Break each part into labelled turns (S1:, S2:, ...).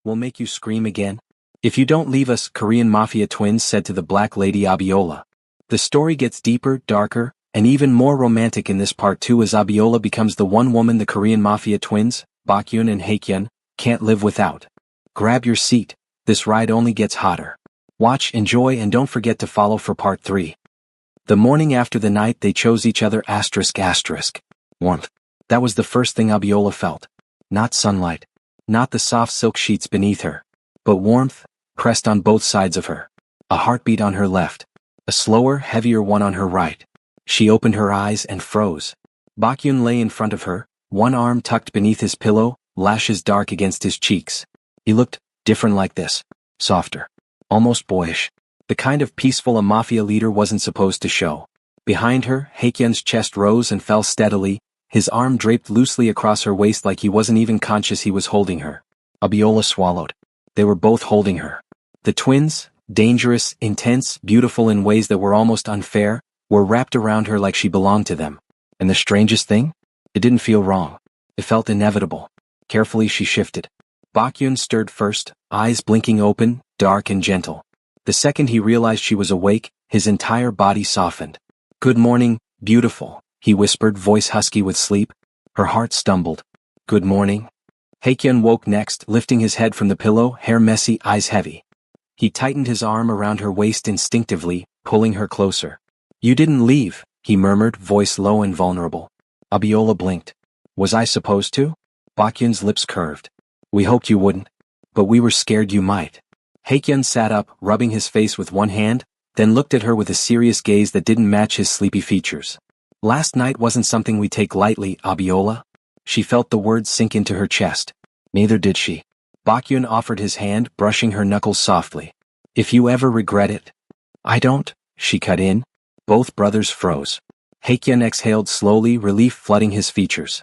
S1: we'll make you scream again. If you don't leave us, Korean Mafia twins said to the Black Lady Abiola. The story gets deeper, darker, and even more romantic in this part 2 as Abiola becomes the one woman the Korean Mafia twins, Baekhyun and Haekyun, can't live without. Grab your seat, this ride only gets hotter. Watch, enjoy, and don't forget to follow for part 3. The morning after the night they chose each other ***. Warmth. That was the first thing Abiola felt. Not sunlight. Not the soft silk sheets beneath her. But warmth, pressed on both sides of her. A heartbeat on her left. A slower, heavier one on her right. She opened her eyes and froze. Baekhyun lay in front of her, one arm tucked beneath his pillow, lashes dark against his cheeks. He looked different like this. Softer. Almost boyish. The kind of peaceful a mafia leader wasn't supposed to show. Behind her, Haekyun's chest rose and fell steadily, his arm draped loosely across her waist like he wasn't even conscious he was holding her. Abiola swallowed. They were both holding her. The twins, dangerous, intense, beautiful in ways that were almost unfair, were wrapped around her like she belonged to them. And the strangest thing? It didn't feel wrong. It felt inevitable. Carefully she shifted. Baekhyun stirred first, eyes blinking open, dark and gentle. The second he realized she was awake, his entire body softened. "Good morning, beautiful," he whispered, voice husky with sleep. Her heart stumbled. "Good morning." Haekyun woke next, lifting his head from the pillow, hair messy, eyes heavy. He tightened his arm around her waist instinctively, pulling her closer. "You didn't leave," he murmured, voice low and vulnerable. Abiola blinked. "Was I supposed to?" Baekhyun's lips curved. "We hoped you wouldn't. But we were scared you might." Haekyun sat up, rubbing his face with one hand, then looked at her with a serious gaze that didn't match his sleepy features. "Last night wasn't something we take lightly, Abiola." She felt the words sink into her chest. Neither did she. Baekhyun offered his hand, brushing her knuckles softly. "If you ever regret it." "I don't," she cut in. Both brothers froze. Haekyun exhaled slowly, relief flooding his features.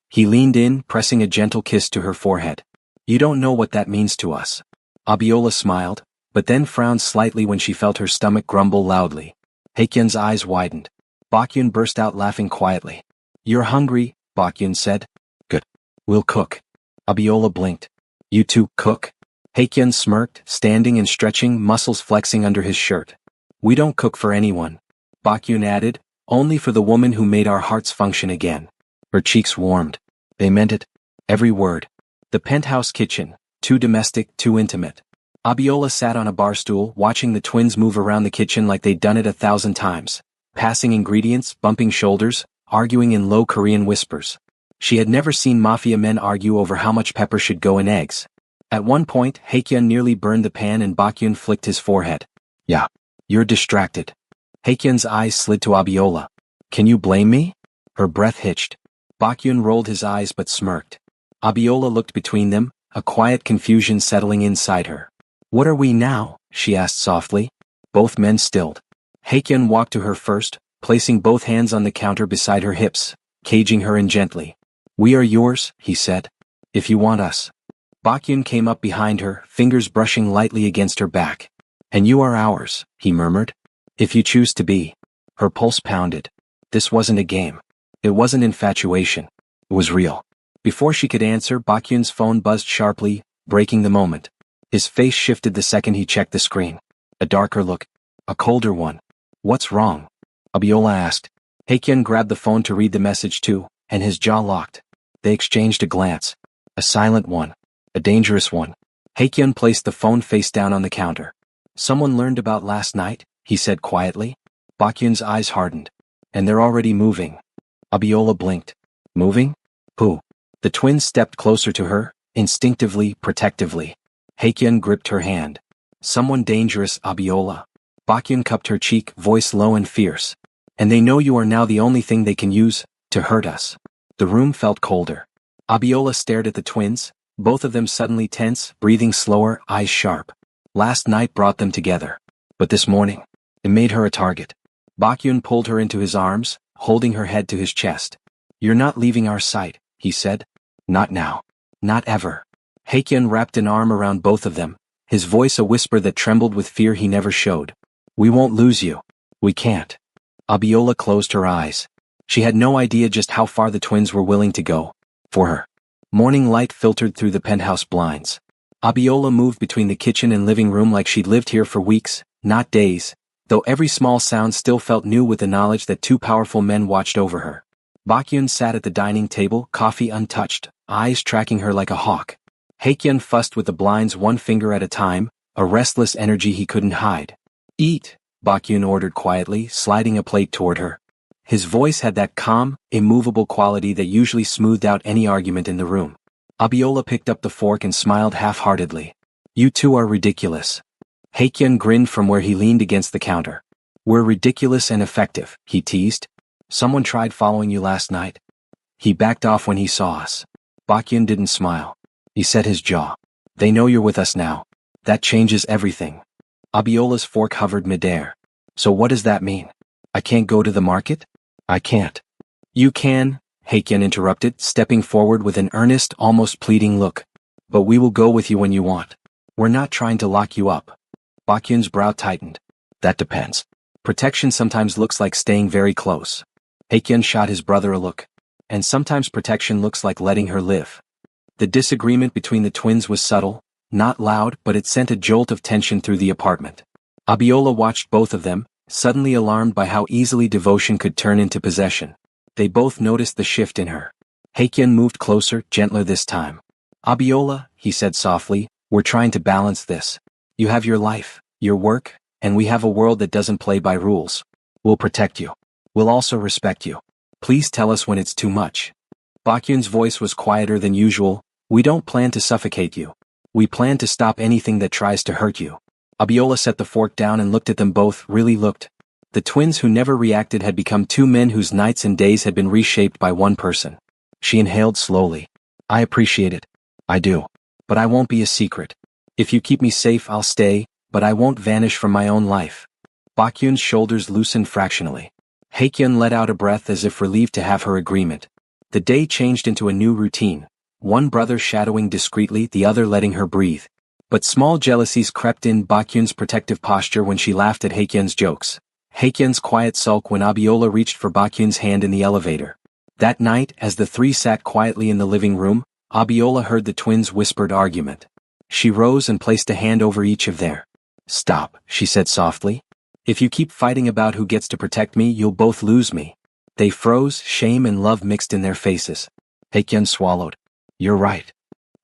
S1: He leaned in, pressing a gentle kiss to her forehead. "You don't know what that means to us." Abiola smiled, but then frowned slightly when she felt her stomach grumble loudly. Haekyun's eyes widened. Baekhyun burst out laughing quietly. "You're hungry," Baekhyun said. "Good. We'll cook." Abiola blinked. "You two cook?" Haekyun smirked, standing and stretching, muscles flexing under his shirt. "We don't cook for anyone," Baekhyun added, "only for the woman who made our hearts function again." Her cheeks warmed. They meant it. Every word. The penthouse kitchen. Too domestic, too intimate. Abiola sat on a bar stool, watching the twins move around the kitchen like they'd done it 1,000 times. Passing ingredients, bumping shoulders, arguing in low Korean whispers. She had never seen mafia men argue over how much pepper should go in eggs. At one point, Haekyun nearly burned the pan and Baekhyun flicked his forehead. "Yeah. You're distracted." Haekyun's eyes slid to Abiola. "Can you blame me?" Her breath hitched. Baekhyun rolled his eyes but smirked. Abiola looked between them, a quiet confusion settling inside her. "What are we now?" she asked softly. Both men stilled. Haekyun walked to her first, placing both hands on the counter beside her hips, caging her in gently. "We are yours," he said. "If you want us." Baekhyun came up behind her, fingers brushing lightly against her back. "And you are ours," he murmured. "If you choose to be." Her pulse pounded. This wasn't a game. It wasn't infatuation. It was real. Before she could answer, Baekhyun's phone buzzed sharply, breaking the moment. His face shifted the second he checked the screen. A darker look. A colder one. "What's wrong?" Abiola asked. Haekyun grabbed the phone to read the message too, and his jaw locked. They exchanged a glance. A silent one. A dangerous one. Haekyun placed the phone face down on the counter. "Someone learned about last night," he said quietly. Baekhyun's eyes hardened. "And they're already moving." Abiola blinked. "Moving? Who?" The twins stepped closer to her, instinctively, protectively. Haekyun gripped her hand. "Someone dangerous, Abiola." Baekhyun cupped her cheek, voice low and fierce. "And they know you are now the only thing they can use to hurt us." The room felt colder. Abiola stared at the twins, both of them suddenly tense, breathing slower, eyes sharp. Last night brought them together. But this morning, it made her a target. Baekhyun pulled her into his arms, holding her head to his chest. "You're not leaving our sight," he said. "Not now. Not ever." Haekyun wrapped an arm around both of them, his voice a whisper that trembled with fear he never showed. "We won't lose you. We can't." Abiola closed her eyes. She had no idea just how far the twins were willing to go. For her. Morning light filtered through the penthouse blinds. Abiola moved between the kitchen and living room like she'd lived here for weeks, not days, though every small sound still felt new with the knowledge that two powerful men watched over her. Bakyun sat at the dining table, coffee untouched, eyes tracking her like a hawk. Haekyun fussed with the blinds one finger at a time, a restless energy he couldn't hide. "Eat," Bakyun ordered quietly, sliding a plate toward her. His voice had that calm, immovable quality that usually smoothed out any argument in the room. Abiola picked up the fork and smiled half-heartedly. "You two are ridiculous." Haekyun grinned from where he leaned against the counter. "We're ridiculous and effective," he teased. "Someone tried following you last night." He backed off when he saw us. Bakyun didn't smile. He set his jaw. "They know you're with us now. That changes everything." Abiola's fork hovered midair. "So what does that mean? I can't go to the market?" "I can't." "You can," Haekyun interrupted, stepping forward with an earnest, almost pleading look. "But we will go with you when you want. We're not trying to lock you up." Bakyun's brow tightened. "That depends. Protection sometimes looks like staying very close." Haekyun shot his brother a look. "And sometimes protection looks like letting her live." The disagreement between the twins was subtle, not loud, but it sent a jolt of tension through the apartment. Abiola watched both of them, suddenly alarmed by how easily devotion could turn into possession. They both noticed the shift in her. Haekyun moved closer, gentler this time. "Abiola," he said softly, "we're trying to balance this. You have your life, your work, and we have a world that doesn't play by rules. We'll protect you. We'll also respect you. Please tell us when it's too much." Bakyun's voice was quieter than usual. "We don't plan to suffocate you. We plan to stop anything that tries to hurt you." Abiola set the fork down and looked at them both, really looked. The twins who never reacted had become two men whose nights and days had been reshaped by one person. She inhaled slowly. "I appreciate it. I do. But I won't be a secret. If you keep me safe, I'll stay, but I won't vanish from my own life." Bakyun's shoulders loosened fractionally. Haekyun let out a breath as if relieved to have her agreement. The day changed into a new routine. One brother shadowing discreetly, the other letting her breathe. But small jealousies crept in Bakyun's protective posture when she laughed at Haekyun's jokes. Haekyun's quiet sulk when Abiola reached for Bakyun's hand in the elevator. That night, as the three sat quietly in the living room, Abiola heard the twins' whispered argument. She rose and placed a hand over each of their. "Stop," she said softly. "If you keep fighting about who gets to protect me, you'll both lose me." They froze, shame and love mixed in their faces. Haekyun swallowed. "You're right."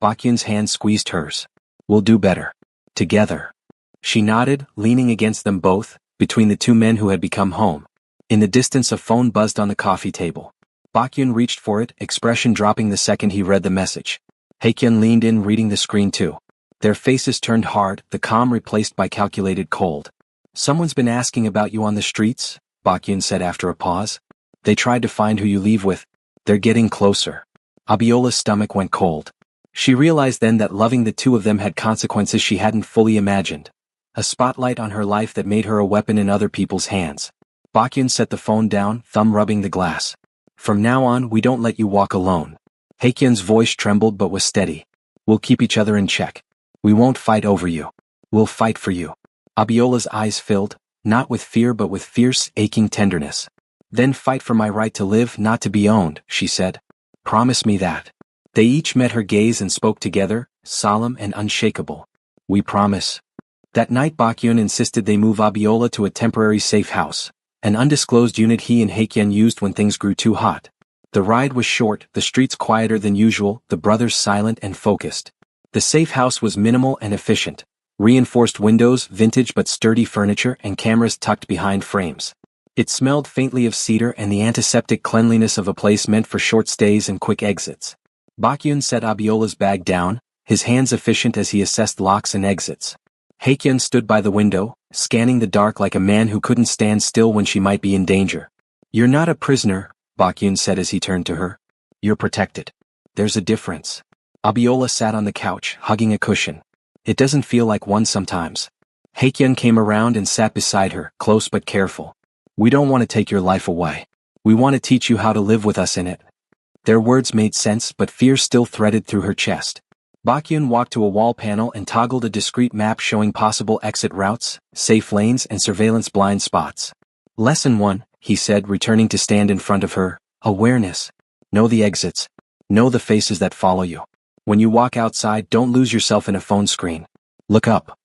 S1: Bakyun's hand squeezed hers. "We'll do better. Together." She nodded, leaning against them both, between the two men who had become home. In the distance a phone buzzed on the coffee table. Bakyun reached for it, expression dropping the second he read the message. Haekyun leaned in, reading the screen too. Their faces turned hard, the calm replaced by calculated cold. "Someone's been asking about you on the streets," Bakyun said after a pause. "They tried to find who you leave with. They're getting closer." Abiola's stomach went cold. She realized then that loving the two of them had consequences she hadn't fully imagined. A spotlight on her life that made her a weapon in other people's hands. Bakyun set the phone down, thumb rubbing the glass. "From now on, we don't let you walk alone." Haekyun's voice trembled but was steady. "We'll keep each other in check. We won't fight over you. We'll fight for you." Abiola's eyes filled, not with fear but with fierce, aching tenderness. "Then fight for my right to live, not to be owned," she said. "Promise me that." They each met her gaze and spoke together, solemn and unshakable. "We promise." That night Bakyun insisted they move Abiola to a temporary safe house, an undisclosed unit he and Haekyun used when things grew too hot. The ride was short, the streets quieter than usual, the brothers silent and focused. The safe house was minimal and efficient. Reinforced windows, vintage but sturdy furniture, and cameras tucked behind frames. It smelled faintly of cedar and the antiseptic cleanliness of a place meant for short stays and quick exits. Bakyun set Abiola's bag down, his hands efficient as he assessed locks and exits. Haekyun stood by the window, scanning the dark like a man who couldn't stand still when she might be in danger. "You're not a prisoner," Bakyun said as he turned to her. "You're protected. There's a difference." Abiola sat on the couch, hugging a cushion. "It doesn't feel like one sometimes." Haekyun came around and sat beside her, close but careful. "We don't want to take your life away. We want to teach you how to live with us in it." Their words made sense, but fear still threaded through her chest. Bakyun walked to a wall panel and toggled a discrete map showing possible exit routes, safe lanes and surveillance blind spots. "Lesson 1, he said, returning to stand in front of her, "awareness. Know the exits. Know the faces that follow you. When you walk outside, don't lose yourself in a phone screen. Look up.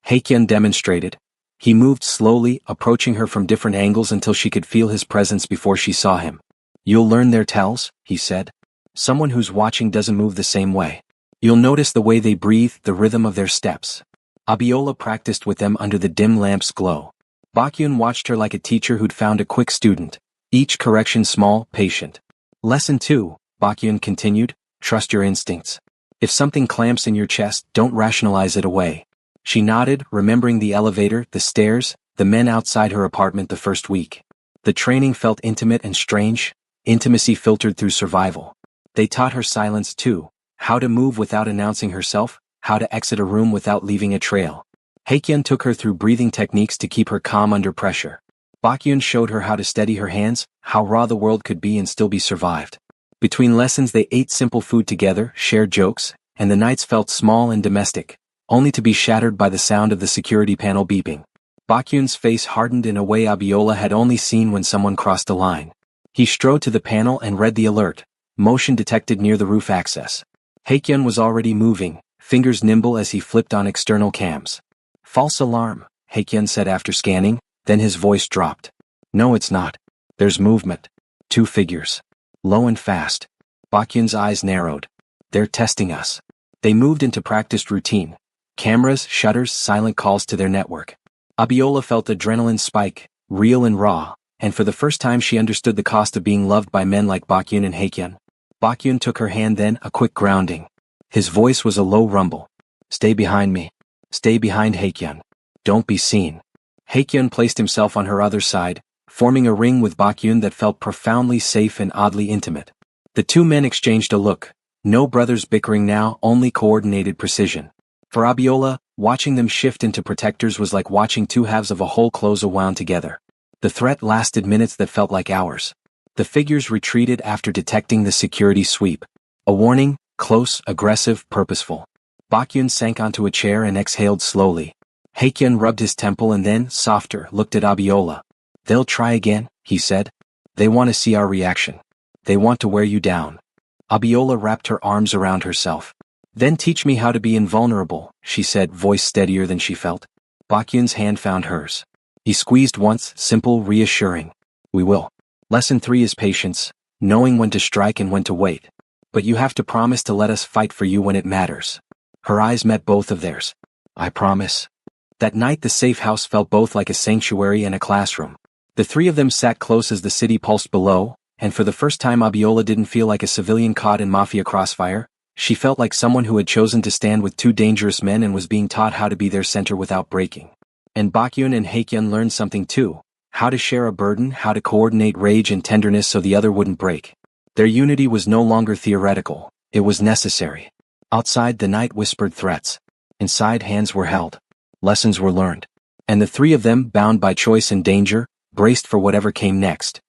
S1: Haekyun demonstrated. He moved slowly, approaching her from different angles until she could feel his presence before she saw him. You'll learn their tells, he said. Someone who's watching doesn't move the same way. You'll notice the way they breathe, the rhythm of their steps. Abiola practiced with them under the dim lamp's glow. Bakyun watched her like a teacher who'd found a quick student, each correction small, patient. Lesson 2, Bakyun continued, trust your instincts. If something clamps in your chest, don't rationalize it away. She nodded, remembering the elevator, the stairs, the men outside her apartment the first week. The training felt intimate and strange, intimacy filtered through survival. They taught her silence too, how to move without announcing herself, how to exit a room without leaving a trail. Haekyun took her through breathing techniques to keep her calm under pressure. Bakyun showed her how to steady her hands, how raw the world could be and still be survived. Between lessons they ate simple food together, shared jokes, and the nights felt small and domestic, only to be shattered by the sound of the security panel beeping. Bakyun's face hardened in a way Abiola had only seen when someone crossed a line. He strode to the panel and read the alert, motion detected near the roof access. Haekyun was already moving, fingers nimble as he flipped on external cams. False alarm, Haekyun said after scanning, then his voice dropped. No, it's not. There's movement. 2 figures. Low and fast. Bakyun's eyes narrowed. They're testing us. They moved into practiced routine. Cameras, shutters, silent calls to their network. Abiola felt adrenaline spike, real and raw, and for the first time she understood the cost of being loved by men like Bakyun and Haekyun. Bakyun took her hand then, a quick grounding. His voice was a low rumble. Stay behind me. Stay behind Haekyun. Don't be seen. Haekyun placed himself on her other side, forming a ring with Bakyun that felt profoundly safe and oddly intimate. The 2 men exchanged a look. No brothers bickering now, only coordinated precision. For Abiola, watching them shift into protectors was like watching 2 halves of a whole close wound together. The threat lasted minutes that felt like hours. The figures retreated after detecting the security sweep. A warning, close, aggressive, purposeful. Bakyun sank onto a chair and exhaled slowly. Haekyun rubbed his temple and then, softer, looked at Abiola. They'll try again, he said. They want to see our reaction. They want to wear you down. Abiola wrapped her arms around herself. Then teach me how to be invulnerable, she said, voice steadier than she felt. Bakyun's hand found hers. He squeezed once, simple, reassuring. We will. Lesson 3 is patience, knowing when to strike and when to wait. But you have to promise to let us fight for you when it matters. Her eyes met both of theirs. I promise. That night the safe house felt both like a sanctuary and a classroom. The 3 of them sat close as the city pulsed below, and for the first time Abiola didn't feel like a civilian caught in Mafia crossfire. She felt like someone who had chosen to stand with 2 dangerous men and was being taught how to be their center without breaking. And Bakyun and Haekyun learned something too. How to share a burden, how to coordinate rage and tenderness so the other wouldn't break. Their unity was no longer theoretical, it was necessary. Outside the night whispered threats. Inside hands were held. Lessons were learned. And the 3 of them, bound by choice and danger, braced for whatever came next.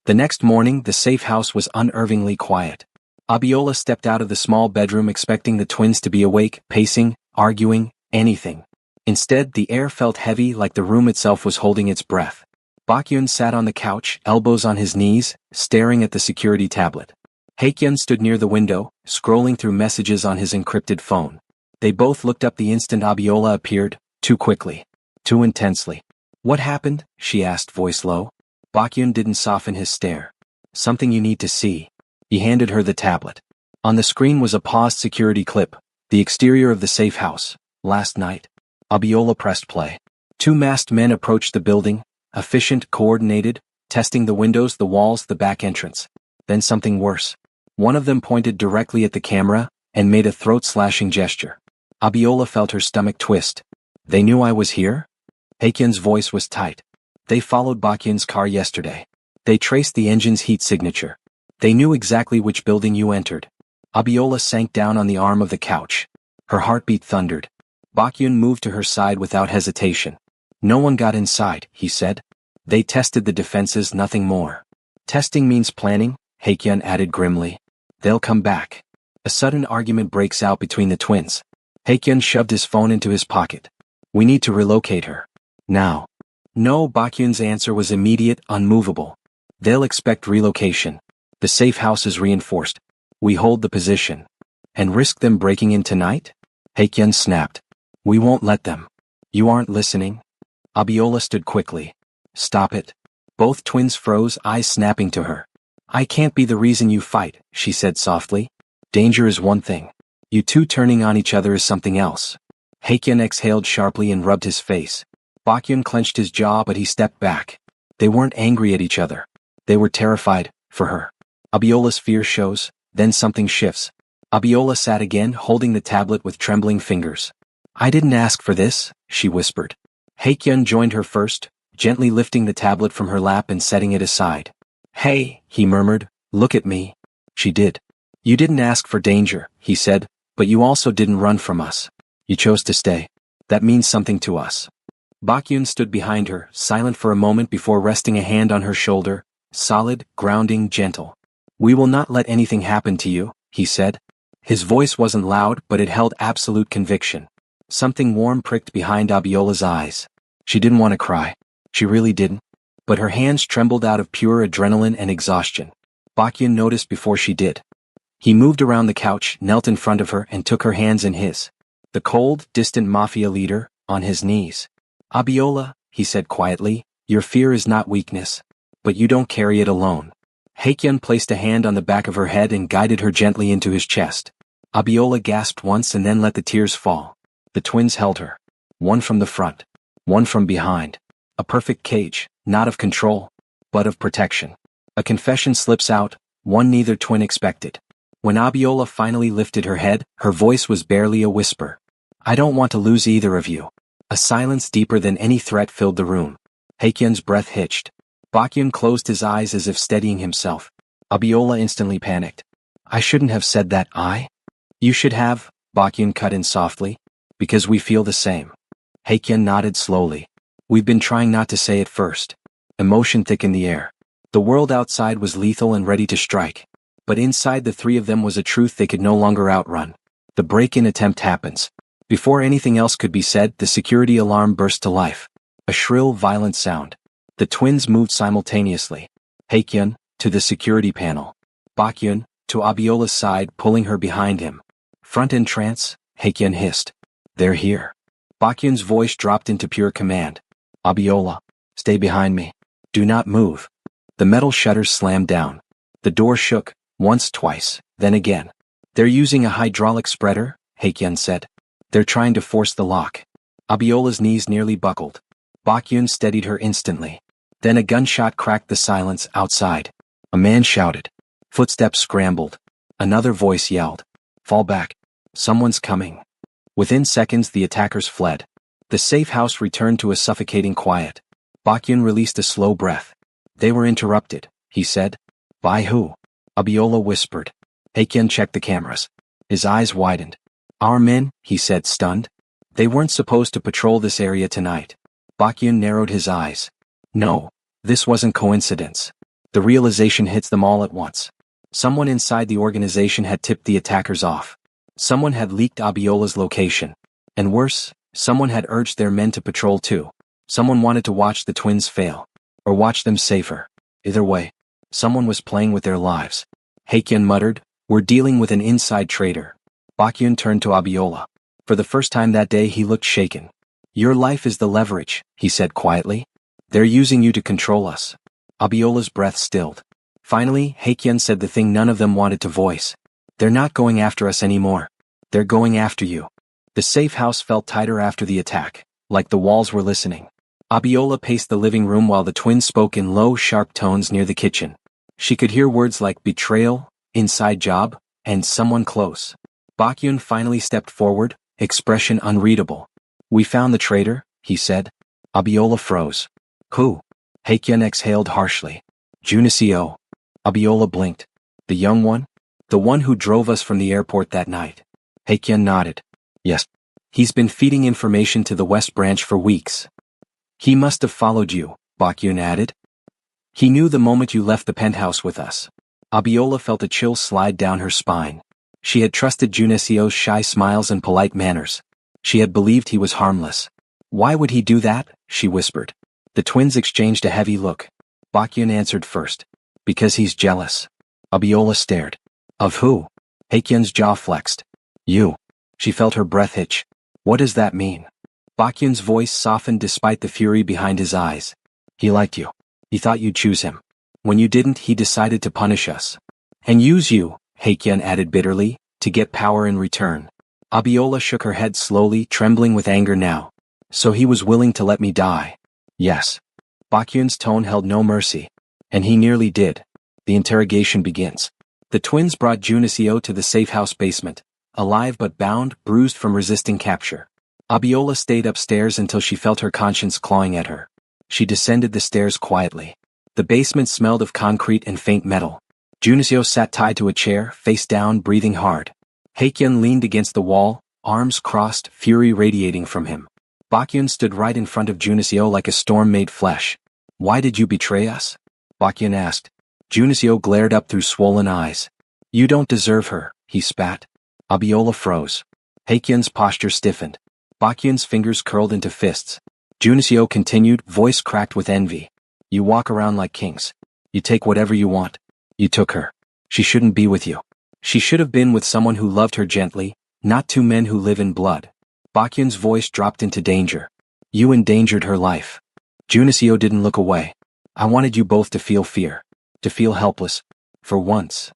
S1: The next morning the safe house was unervingly quiet. Abiola stepped out of the small bedroom expecting the twins to be awake, pacing, arguing, anything. Instead, the air felt heavy like the room itself was holding its breath. Bakyun sat on the couch, elbows on his knees, staring at the security tablet. Haekyun stood near the window, scrolling through messages on his encrypted phone. They both looked up the instant Abiola appeared, too quickly, too intensely. What happened? She asked, voice low. Bakyun didn't soften his stare. Something you need to see. He handed her the tablet. On the screen was a paused security clip, the exterior of the safe house, last night. Abiola pressed play. 2 masked men approached the building, efficient, coordinated, testing the windows, the walls, the back entrance. Then something worse. One of them pointed directly at the camera and made a throat-slashing gesture. Abiola felt her stomach twist. They knew I was here? Haekyun's voice was tight. They followed Bakyun's car yesterday. They traced the engine's heat signature. They knew exactly which building you entered. Abiola sank down on the arm of the couch. Her heartbeat thundered. Bakyun moved to her side without hesitation. No one got inside, he said. They tested the defenses, nothing more. Testing means planning, Haekyun added grimly. They'll come back. A sudden argument breaks out between the twins. Haekyun shoved his phone into his pocket. We need to relocate her. Now. No, Bakyun's answer was immediate, unmovable. They'll expect relocation. The safe house is reinforced. We hold the position. And risk them breaking in tonight? Haekyeon snapped. We won't let them. You aren't listening? Abiola stood quickly. Stop it. Both twins froze, eyes snapping to her. I can't be the reason you fight, she said softly. Danger is one thing. You two turning on each other is something else. Haekyeon exhaled sharply and rubbed his face. Baekhyun clenched his jaw, but he stepped back. They weren't angry at each other. They were terrified, for her. Abiola's fear shows, then something shifts. Abiola sat again, holding the tablet with trembling fingers. I didn't ask for this, she whispered. Haekyeon joined her first, gently lifting the tablet from her lap and setting it aside. Hey, he murmured, look at me. She did. You didn't ask for danger, he said, but you also didn't run from us. You chose to stay. That means something to us. Baekhyun stood behind her, silent for a moment before resting a hand on her shoulder, solid, grounding, gentle. We will not let anything happen to you, he said. His voice wasn't loud, but it held absolute conviction. Something warm pricked behind Abiola's eyes. She didn't want to cry. She really didn't. But her hands trembled out of pure adrenaline and exhaustion. Baekhyun noticed before she did. He moved around the couch, knelt in front of her, and took her hands in his. The cold, distant Mafia leader, on his knees. Abiola, he said quietly, your fear is not weakness. But you don't carry it alone. Haekyeon placed a hand on the back of her head and guided her gently into his chest. Abiola gasped once and then let the tears fall. The twins held her. One from the front. One from behind. A perfect cage, not of control, but of protection. A confession slips out, one neither twin expected. When Abiola finally lifted her head, her voice was barely a whisper. I don't want to lose either of you. A silence deeper than any threat filled the room. Haekyeon's breath hitched. Baekhyun closed his eyes as if steadying himself. Abiola instantly panicked. I shouldn't have said that, You should have, Baekhyun cut in softly. Because we feel the same. Haekyeon nodded slowly. We've been trying not to say it first. Emotion thick in the air. The world outside was lethal and ready to strike. But inside the three of them was a truth they could no longer outrun. The break-in attempt happens. Before anything else could be said, the security alarm burst to life. A shrill, violent sound. The twins moved simultaneously. Haekyeon, to the security panel. Baekhyun, to Abiola's side, pulling her behind him. Front in trance, Haekyeon hissed. They're here. Baekhyun's voice dropped into pure command. Abiola, stay behind me. Do not move. The metal shutters slammed down. The door shook, once, twice, then again. They're using a hydraulic spreader, Haekyeon said. They're trying to force the lock. Abiola's knees nearly buckled. Baekhyun steadied her instantly. Then a gunshot cracked the silence outside. A man shouted. Footsteps scrambled. Another voice yelled. Fall back. Someone's coming. Within seconds the attackers fled. The safe house returned to a suffocating quiet. Baekhyun released a slow breath. They were interrupted, he said. By who? Abiola whispered. Haekyeon checked the cameras. His eyes widened. Our men, he said, stunned. They weren't supposed to patrol this area tonight. Baekhyun narrowed his eyes. No, this wasn't coincidence. The realization hits them all at once. Someone inside the organization had tipped the attackers off. Someone had leaked Abiola's location. And worse, someone had urged their men to patrol too. Someone wanted to watch the twins fail. Or watch them safer. Either way, someone was playing with their lives. Haekyeon muttered, we're dealing with an inside traitor. Baekhyun turned to Abiola. For the first time that day he looked shaken. Your life is the leverage, he said quietly. They're using you to control us. Abiola's breath stilled. Finally, Haekyeon said the thing none of them wanted to voice. They're not going after us anymore. They're going after you. The safe house felt tighter after the attack, like the walls were listening. Abiola paced the living room while the twins spoke in low, sharp tones near the kitchen. She could hear words like betrayal, inside job, and someone close. Baekhyun finally stepped forward, expression unreadable. We found the traitor, he said. Abiola froze. Who? Haekyeon exhaled harshly. Juniseo. Abiola blinked. The young one? The one who drove us from the airport that night. Haekyeon nodded. Yes. He's been feeding information to the West Branch for weeks. He must have followed you, Baekhyun added. He knew the moment you left the penthouse with us. Abiola felt a chill slide down her spine. She had trusted Juniseo's shy smiles and polite manners. She had believed he was harmless. Why would he do that? She whispered. The twins exchanged a heavy look. Baekhyun answered first. Because he's jealous. Abiola stared. Of who? Haekyeon's jaw flexed. You. She felt her breath hitch. What does that mean? Bakyun's voice softened despite the fury behind his eyes. He liked you. He thought you'd choose him. When you didn't, he decided to punish us. And use you, Haekyeon added bitterly, to get power in return. Abiola shook her head slowly, trembling with anger now. So he was willing to let me die. Yes. Bakyun's tone held no mercy. And he nearly did. The interrogation begins. The twins brought Junisio to the safe house basement, alive but bound, bruised from resisting capture. Abiola stayed upstairs until she felt her conscience clawing at her. She descended the stairs quietly. The basement smelled of concrete and faint metal. Junisio sat tied to a chair, face down, breathing hard. Haekyeon leaned against the wall, arms crossed, fury radiating from him. Bakyun stood right in front of Junisio like a storm made flesh. Why did you betray us? Bakyun asked. Junisio glared up through swollen eyes. You don't deserve her, he spat. Abiola froze. Haekyeon's posture stiffened. Bakyun's fingers curled into fists. Junisio continued, voice cracked with envy. You walk around like kings. You take whatever you want. You took her. She shouldn't be with you. She should have been with someone who loved her gently, not two men who live in blood. Bakyun's voice dropped into danger. You endangered her life. Junisio didn't look away. I wanted you both to feel fear. To feel helpless. For once.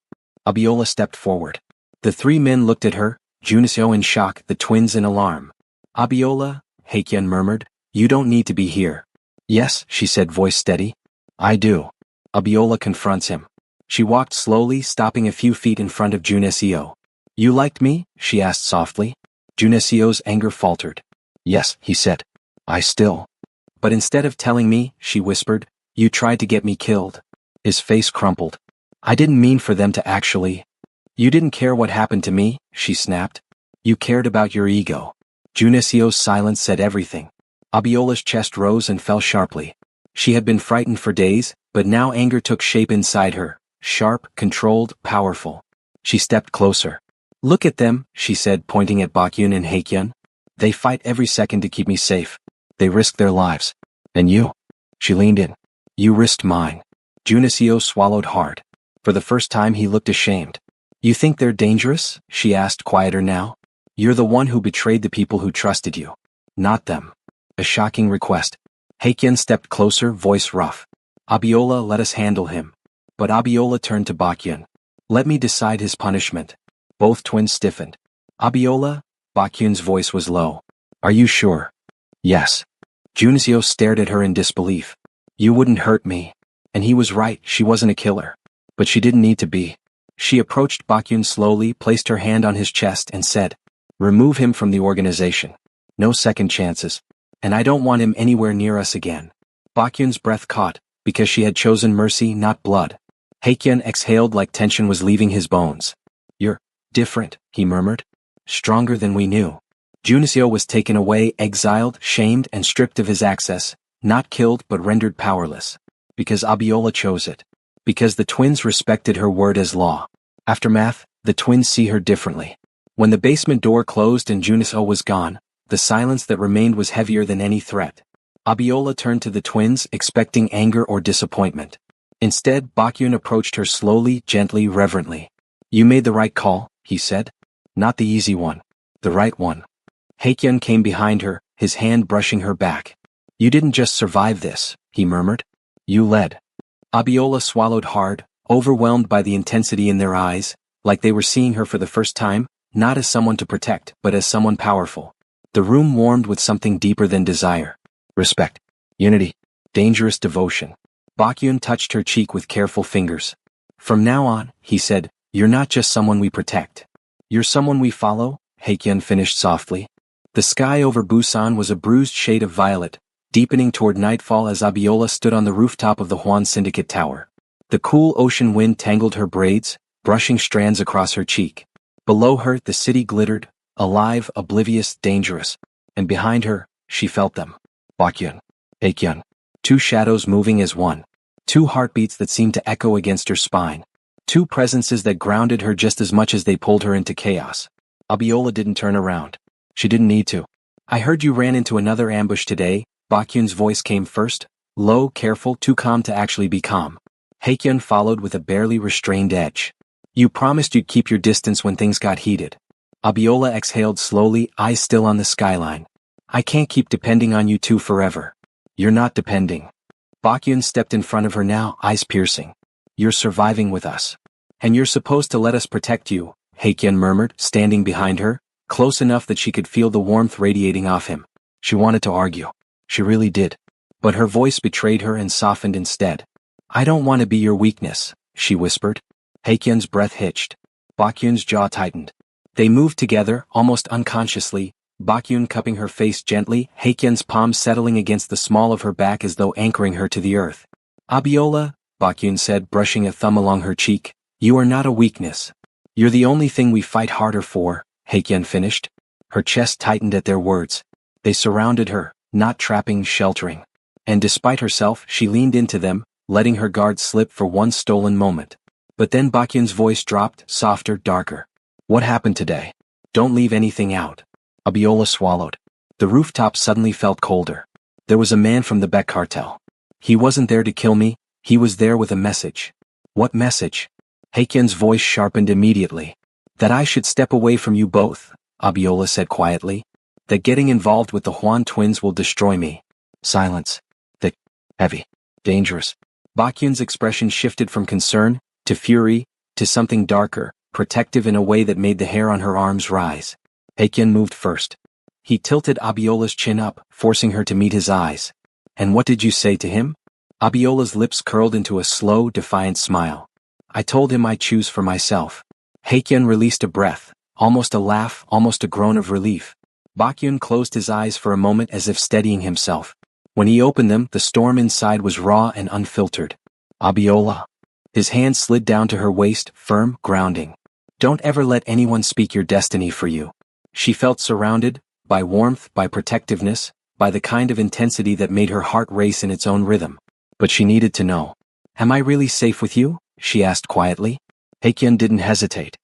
S1: Abiola stepped forward. The three men looked at her, Junisio in shock, the twins in alarm. Abiola, Haekyeon murmured, you don't need to be here. Yes, she said, voice steady. I do. Abiola confronts him. She walked slowly, stopping a few feet in front of Junisio. You liked me? She asked softly. Junisio's anger faltered. Yes, he said. I still. But instead of telling me, she whispered, you tried to get me killed. His face crumpled. I didn't mean for them to actually. You didn't care what happened to me, she snapped. You cared about your ego. Junisio's silence said everything. Abiola's chest rose and fell sharply. She had been frightened for days, but now anger took shape inside her, sharp, controlled, powerful. She stepped closer. Look at them, she said, pointing at Bakyun and Haekyeon. They fight every second to keep me safe. They risk their lives. And you? She leaned in. You risked mine. Junisio swallowed hard. For the first time he looked ashamed. You think they're dangerous? She asked, quieter now. You're the one who betrayed the people who trusted you. Not them. A shocking request. Haekyeon stepped closer, voice rough. Abiola, let us handle him. But Abiola turned to Bakyun. Let me decide his punishment. Both twins stiffened. Abiola? Bakyun's voice was low. Are you sure? Yes. Junisio stared at her in disbelief. You wouldn't hurt me. And he was right, she wasn't a killer. But she didn't need to be. She approached Bakyun slowly, placed her hand on his chest and said, remove him from the organization. No second chances. And I don't want him anywhere near us again. Bakyun's breath caught, because she had chosen mercy, not blood. Haekyeon exhaled like tension was leaving his bones. You're different, he murmured. Stronger than we knew. Junisio was taken away, exiled, shamed, and stripped of his access, not killed but rendered powerless. Because Abiola chose it. Because the twins respected her word as law. Aftermath, the twins see her differently. When the basement door closed and Junisio was gone, the silence that remained was heavier than any threat. Abiola turned to the twins, expecting anger or disappointment. Instead, Bakyun approached her slowly, gently, reverently. You made the right call, he said. Not the easy one. The right one. Haekyeon came behind her, his hand brushing her back. You didn't just survive this, he murmured. You led. Abiola swallowed hard, overwhelmed by the intensity in their eyes, like they were seeing her for the first time, not as someone to protect, but as someone powerful. The room warmed with something deeper than desire. Respect. Unity. Dangerous devotion. Bakyun touched her cheek with careful fingers. From now on, he said, you're not just someone we protect. You're someone we follow, Haekyeon finished softly. The sky over Busan was a bruised shade of violet, deepening toward nightfall as Abiola stood on the rooftop of the Hwan Syndicate Tower. The cool ocean wind tangled her braids, brushing strands across her cheek. Below her, the city glittered, alive, oblivious, dangerous. And behind her, she felt them. Bakyun. Haekyeon. Two shadows moving as one. Two heartbeats that seemed to echo against her spine. Two presences that grounded her just as much as they pulled her into chaos. Abiola didn't turn around. She didn't need to. I heard you ran into another ambush today. Bakyun's voice came first, low, careful, too calm to actually be calm. Haekyeon followed with a barely restrained edge. You promised you'd keep your distance when things got heated. Abiola exhaled slowly, eyes still on the skyline. I can't keep depending on you two forever. You're not depending. Bakyun stepped in front of her now, eyes piercing. You're surviving with us. And you're supposed to let us protect you, Haekyeon murmured, standing behind her, close enough that she could feel the warmth radiating off him. She wanted to argue. She really did. But her voice betrayed her and softened instead. I don't want to be your weakness, she whispered. Haekyeon's breath hitched. Bakyun's jaw tightened. They moved together, almost unconsciously, Bakyun cupping her face gently, Haekyeon's palm settling against the small of her back as though anchoring her to the earth. Abiola, Bakyun said, brushing a thumb along her cheek, you are not a weakness. You're the only thing we fight harder for, Haekyeon finished. Her chest tightened at their words. They surrounded her, not trapping, sheltering. And despite herself, she leaned into them, letting her guard slip for one stolen moment. But then Bakyun's voice dropped, softer, darker. What happened today? Don't leave anything out. Abiola swallowed. The rooftop suddenly felt colder. There was a man from the Blac cartel. He wasn't there to kill me, he was there with a message. What message? Haekyeon's voice sharpened immediately. That I should step away from you both, Abiola said quietly. That getting involved with the Hwan twins will destroy me. Silence. Thick. Heavy. Dangerous. Bakyun's expression shifted from concern, to fury, to something darker, protective in a way that made the hair on her arms rise. Haekyeon moved first. He tilted Abiola's chin up, forcing her to meet his eyes. And what did you say to him? Abiola's lips curled into a slow, defiant smile. I told him I choose for myself. Haekyeon released a breath, almost a laugh, almost a groan of relief. Bakyun closed his eyes for a moment as if steadying himself. When he opened them, the storm inside was raw and unfiltered. Abiola. His hand slid down to her waist, firm, grounding. Don't ever let anyone speak your destiny for you. She felt surrounded, by warmth, by protectiveness, by the kind of intensity that made her heart race in its own rhythm. But she needed to know. Am I really safe with you? She asked quietly. Haekyeon didn't hesitate.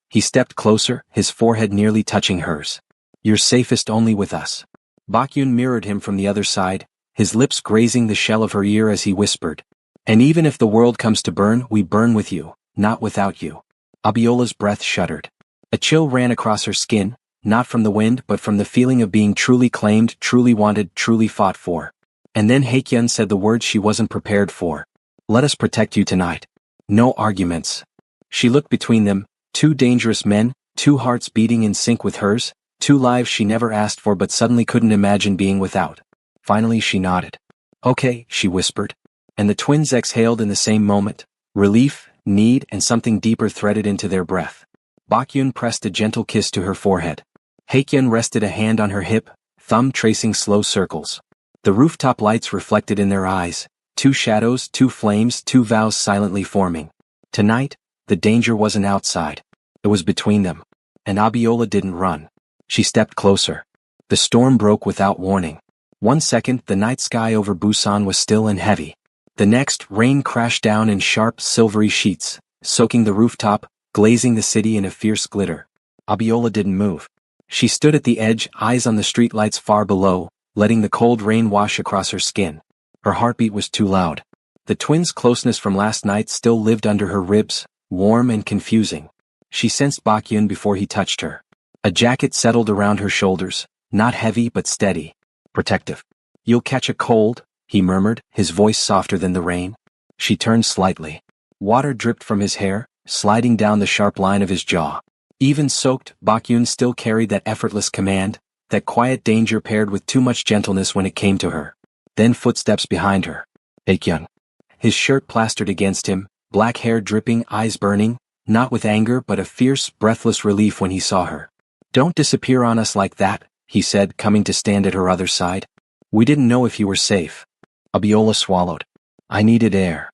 S1: He stepped closer, his forehead nearly touching hers. You're safest only with us. Bakyun mirrored him from the other side, his lips grazing the shell of her ear as he whispered. And even if the world comes to burn, we burn with you, not without you. Abiola's breath shuddered. A chill ran across her skin, not from the wind but from the feeling of being truly claimed, truly wanted, truly fought for. And then Haekyeon said the words she wasn't prepared for. Let us protect you tonight. No arguments. She looked between them, two dangerous men, two hearts beating in sync with hers, two lives she never asked for but suddenly couldn't imagine being without. Finally she nodded. Okay, she whispered. And the twins exhaled in the same moment. Relief, need, and something deeper threaded into their breath. Bakyun pressed a gentle kiss to her forehead. Haekyeon rested a hand on her hip, thumb tracing slow circles. The rooftop lights reflected in their eyes, two shadows, two flames, two vows silently forming. Tonight, the danger wasn't outside. It was between them. And Abiola didn't run. She stepped closer. The storm broke without warning. 1 second, the night sky over Busan was still and heavy. The next, rain crashed down in sharp, silvery sheets, soaking the rooftop, glazing the city in a fierce glitter. Abiola didn't move. She stood at the edge, eyes on the streetlights far below, letting the cold rain wash across her skin. Her heartbeat was too loud. The twins' closeness from last night still lived under her ribs, warm and confusing. She sensed Bakyun before he touched her. A jacket settled around her shoulders, not heavy but steady. Protective. You'll catch a cold, he murmured, his voice softer than the rain. She turned slightly. Water dripped from his hair, sliding down the sharp line of his jaw. Even soaked, Bakyun still carried that effortless command, that quiet danger paired with too much gentleness when it came to her. Then footsteps behind her. Haekyeon. His shirt plastered against him, black hair dripping, eyes burning, not with anger but a fierce, breathless relief when he saw her. Don't disappear on us like that, he said, coming to stand at her other side. We didn't know if you were safe. Abiola swallowed. I needed air.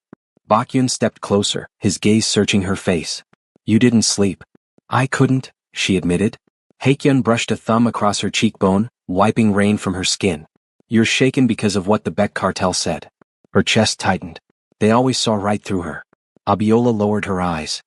S1: Bakyun stepped closer, his gaze searching her face. You didn't sleep. I couldn't, she admitted. Haekyeon brushed a thumb across her cheekbone, wiping rain from her skin. You're shaken because of what the Blac cartel said. Her chest tightened. They always saw right through her. Abiola lowered her eyes.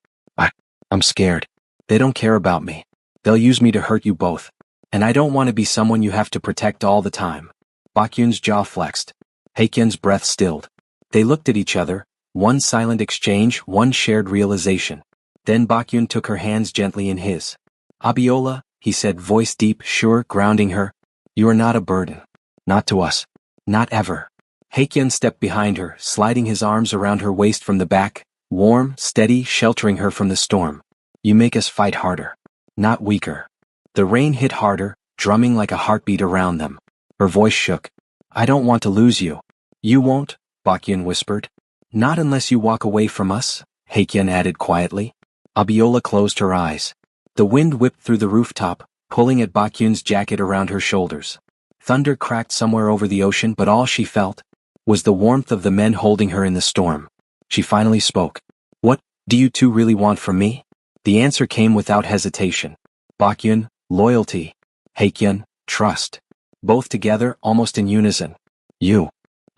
S1: I'm scared. They don't care about me. They'll use me to hurt you both. And I don't want to be someone you have to protect all the time. Bakyun's jaw flexed. Haekyeon's breath stilled. They looked at each other, one silent exchange, one shared realization. Then Bakyun took her hands gently in his. Abiola, he said, voice deep, sure, grounding her. You are not a burden. Not to us. Not ever. Haekyeon stepped behind her, sliding his arms around her waist from the back, warm, steady, sheltering her from the storm. You make us fight harder. Not weaker. The rain hit harder, drumming like a heartbeat around them. Her voice shook. I don't want to lose you. You won't, Baekhyun whispered. Not unless you walk away from us, Haekyeon added quietly. Abiola closed her eyes. The wind whipped through the rooftop, pulling at Baekhyun's jacket around her shoulders. Thunder cracked somewhere over the ocean, but all she felt was the warmth of the men holding her in the storm. She finally spoke. What do you two really want from me? The answer came without hesitation. Baekhyun, loyalty. Haekyeon, trust. Both together, almost in unison. You.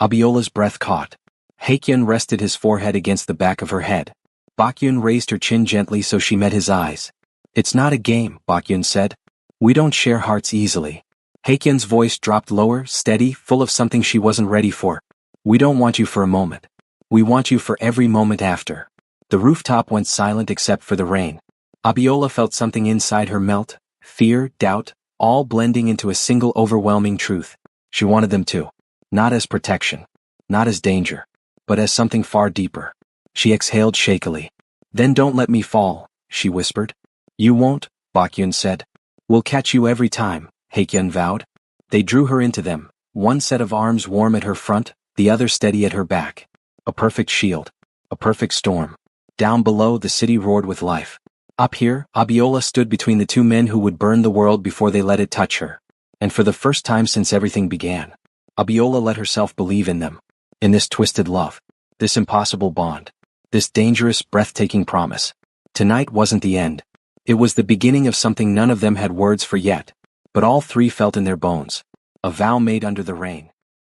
S1: Abiola's breath caught. Haekyeon rested his forehead against the back of her head. Baekhyun raised her chin gently so she met his eyes. It's not a game, Baekhyun said. We don't share hearts easily. Haekyeon's voice dropped lower, steady, full of something she wasn't ready for. We don't want you for a moment. We want you for every moment after. The rooftop went silent except for the rain. Abiola felt something inside her melt, fear, doubt, all blending into a single overwhelming truth. She wanted them to. Not as protection. Not as danger. But as something far deeper. She exhaled shakily. Then don't let me fall, she whispered. You won't, Baekhyun said. We'll catch you every time, Haekyeon vowed. They drew her into them, one set of arms warm at her front, the other steady at her back. A perfect shield. A perfect storm. Down below, the city roared with life. Up here, Abiola stood between the two men who would burn the world before they let it touch her. And for the first time since everything began, Abiola let herself believe in them. In this twisted love. This impossible bond. This dangerous, breathtaking promise. Tonight wasn't the end. It was the beginning of something none of them had words for yet. But all three felt in their bones. A vow made under the rain.